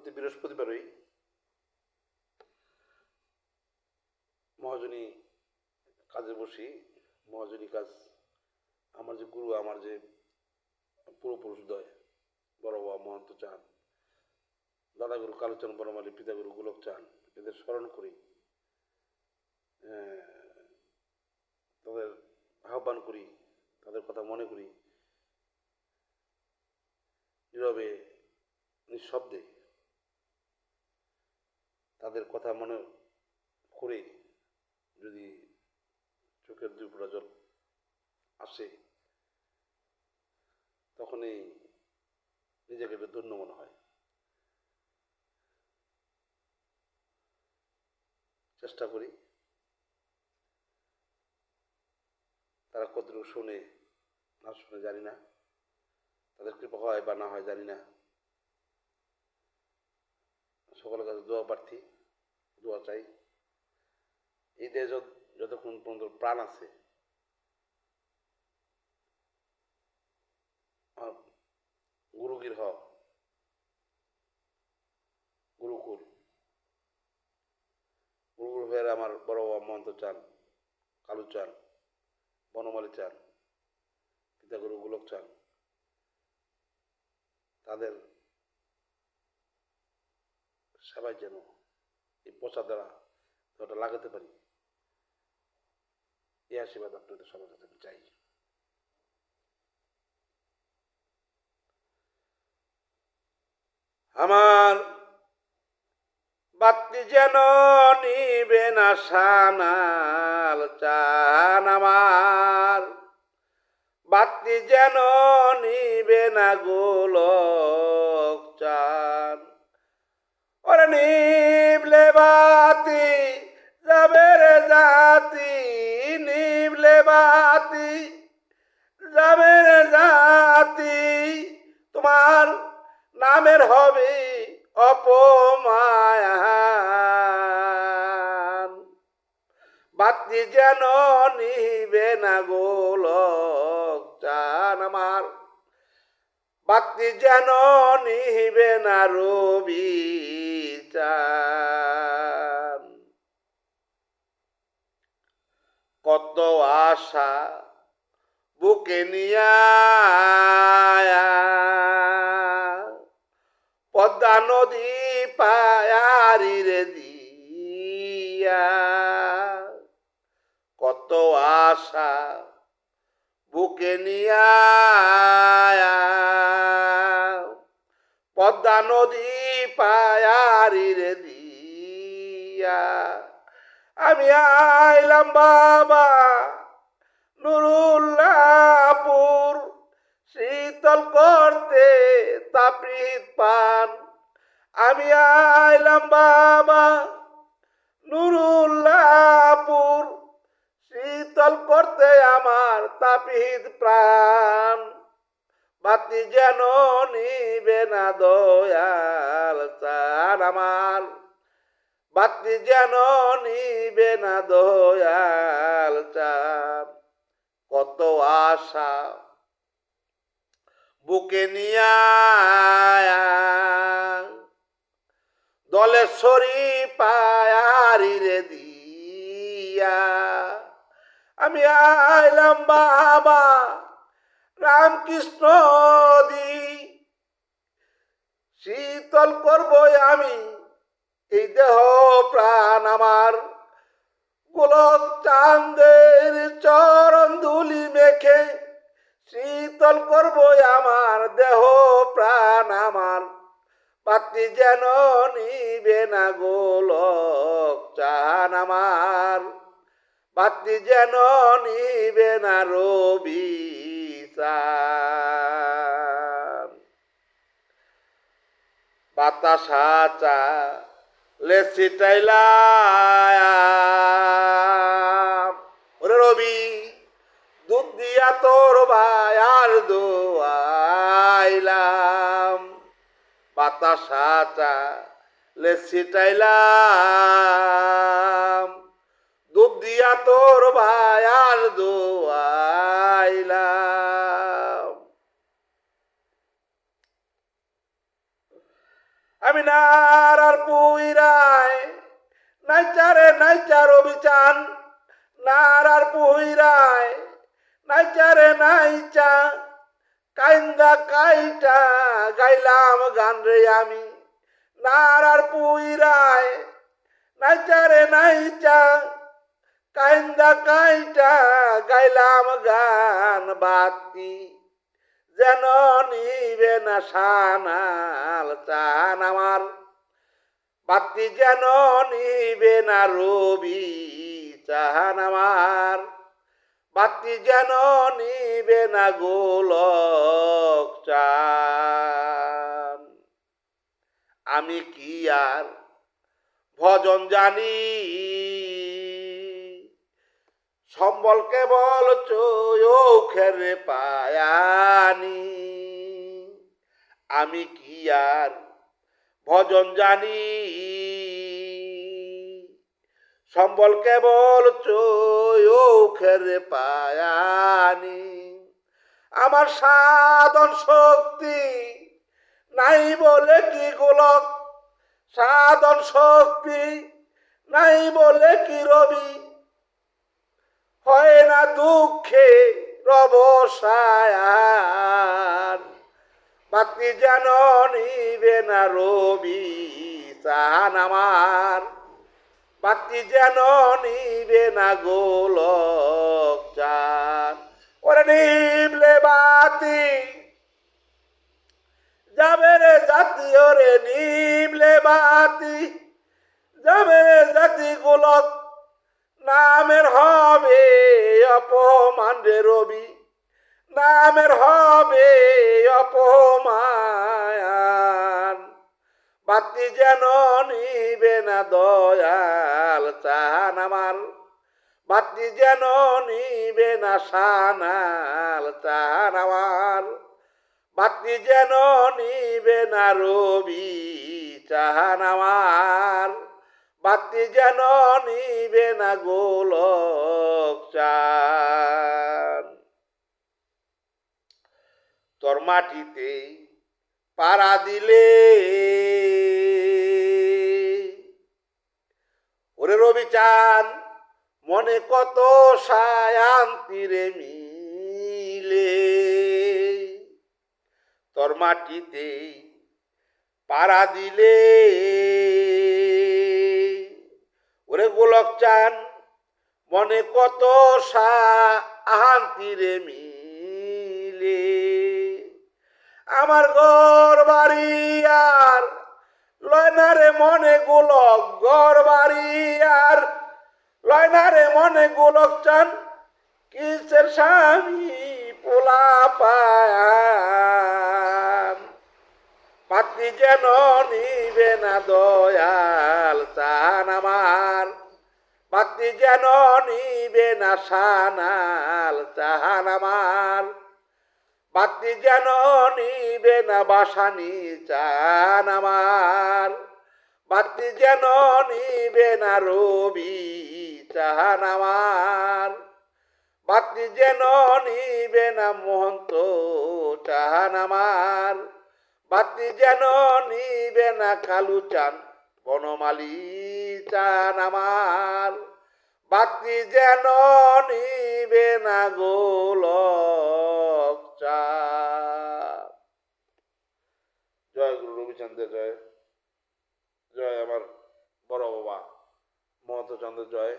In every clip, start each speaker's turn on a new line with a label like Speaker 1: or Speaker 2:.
Speaker 1: প্রতি বৃহস্পতিবারই মহাজনী কাজে বসি। মহাজনী কাজ আমার যে গুরু, আমার যে পূর্বপুরুষদ্বয় বড় বাবা মহন্ত চাঁদ, দাদাগুরু কালুচাঁদ বনমালী, পিতাগুরু গোলক চাঁদ, এদের স্মরণ করি, তাদের আহ্বান করি, তাদের কথা মনে করি, নীরবে নিঃশব্দে তাদের কথা মনে করে যদি চোখের দুই ফোঁটা জল আসে, তখনই নিজেকে একটু ধন্য মনে হয়। চেষ্টা করি, তারা কতটুকু শোনে না শুনে জানি না, তাদের কৃপা হয় বা না হয় জানি না। সকলের কাছে দোয়া প্রার্থী, দোয়া চাই। এই দেশ যতক্ষণ পর্যন্ত প্রাণ আছে, গুরুগৃহ, গুরুকুল, গুরুকুল হয়ে আমার বড় বাবা মহন্ত চান, কালু চান, বনমালী চান, পিতাগুরু গোলক চান, তাদের সেবায় যেন এই পচা দ্বারা ওটা লাগাতে পারি, এই আশীর্বাদ আপনাদের সবার কাছে চাই। আমার বাতি যেন নিবে না সানাল চান, আমার বাতি যেন নিবে না গোলক চান। ওরে নিবলে বাতি যাবে রে জাতি, নিবলে বাতি যাবে রে জাতি, তোমার নামের হবে অপমান। বাতি যেন নিবে না গোলক চান, আমার বাতি যেন নিবে না রবি চান। কত আশা বুকে নিয়া পদ্মা নদী পায়ারি রে দিয়া, কত আশা বুকে নিয়া পদ্মা নদী পায়ারি রে দিয়া, আমি আইলাম বাবা নুরুল্লাহপুর, শীতল করতে তাপৃত পান। আমি আইলাম বাবা নুরুল্লাহপুর, শীতল করতে আমার তাপিত প্রাণ। বাতি যেন নিবে না দয়াল চান, আমার বাতি যেন নিবে না দয়াল চান। কত আশা বুকে নিয়া দলেশ্বরী পায়ারি রে দিয়া, আমি আইলাম বাবা রামকৃষ্ণ দি, শীতল করবো আমি এই দেহ প্রাণ আমার। গোলক চাঁদের চরণ ধুলি মেখে শীতল করবো আমার দেহ প্রাণ আমার। বাতি যেন নিবে না গোলক চান, আমার বাতি যেন নিবে না রবি চান। বাতাসা চা লেসিটাইলা ওরে রবি, দুধ দিয়া তোর ভায়ার দোয়াইলাম। বাতাসা চা লেসিটাইলাম, দুধ দিয়া তোর ভায়ার দোয়াইলাম। আমি নারার পুইরায় নাইচারে নাইচার অভিচান নারার পুইরায় নাইচারে নাইচা কাইন্দা কাইটা গাইলাম গান রে আমি নারার পুইরায় নাইচারে নাইচা কাইন্দা কাইটা গাইলাম গান বাতি যেন নিবে না সানাল চান আমার বাতি যেন নিবে না রবি চান আমার বাতি যেন নিবে না গোলক চান আমি কি আর ভজন জানি সম্বল কেবল চোখের পায়ানি আমি কি আর ভজন জানি সম্বল কেবল চোখের পায়ানি আমার সাধন শক্তি নাই বলে কি গোলক সাধন শক্তি নাই বলে কি রবি হয় না দুঃখে রবসায়ান বাতি যেন নিবে না রবি চান আমার বাতি যেন নিবে না গোলক চান ওরে নিবলে বাতি যাবে রে জাতি ওরে নিবলে বাতি যাবে রে জাতি গোলক নামের হবে অপমান রে রবি নামের হবে অপমান বাতি যেন নিবে না দয়াল চান আমার বাতি যেন নিবে না সানাল চান আমার বাতি যেন নিবে না রবি চান আমার বাতি যেন নিবে না গোলক চান তোর মাটিতে পাড়া দিলে ওরে রবি চান মনে কত শান্তি রে মিলে তোর মাটিতে পাড়া দিলে ওরে গোলক চান মনে কত শান্তি রে মিলে আমার ঘর বাড়ি আর লয় না রে মনে গোলক ঘর বাড়ি আর লয় না রে মনে গোলক চান কিসের স্বামী পোলা পায়ান পাতি যেন নিবে না দয়াল চান আমার পাতি যেন নিবে না সানাল চান আমার বাতি যেন নিবে না বাসানি চান আমার বাতি যেন নিবে না রবি চান আমার বাতি যেন নিবে না মহন্ত চান আমার বাতি যেন নিবে না কালু চান বনমালী চান আমার বাতি যেন নিবে না গোলক চান জয় গুরু রবিচন্দ্রের জয় জয় আমার বড় বাবা মহন্তচন্দ্রের জয়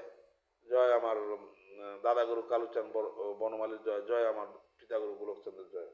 Speaker 1: জয় আমার দাদা গুরু কালুচাঁদ বনমালীর জয় জয় আমার পিতা গুরু গোলকচন্দ্রের জয়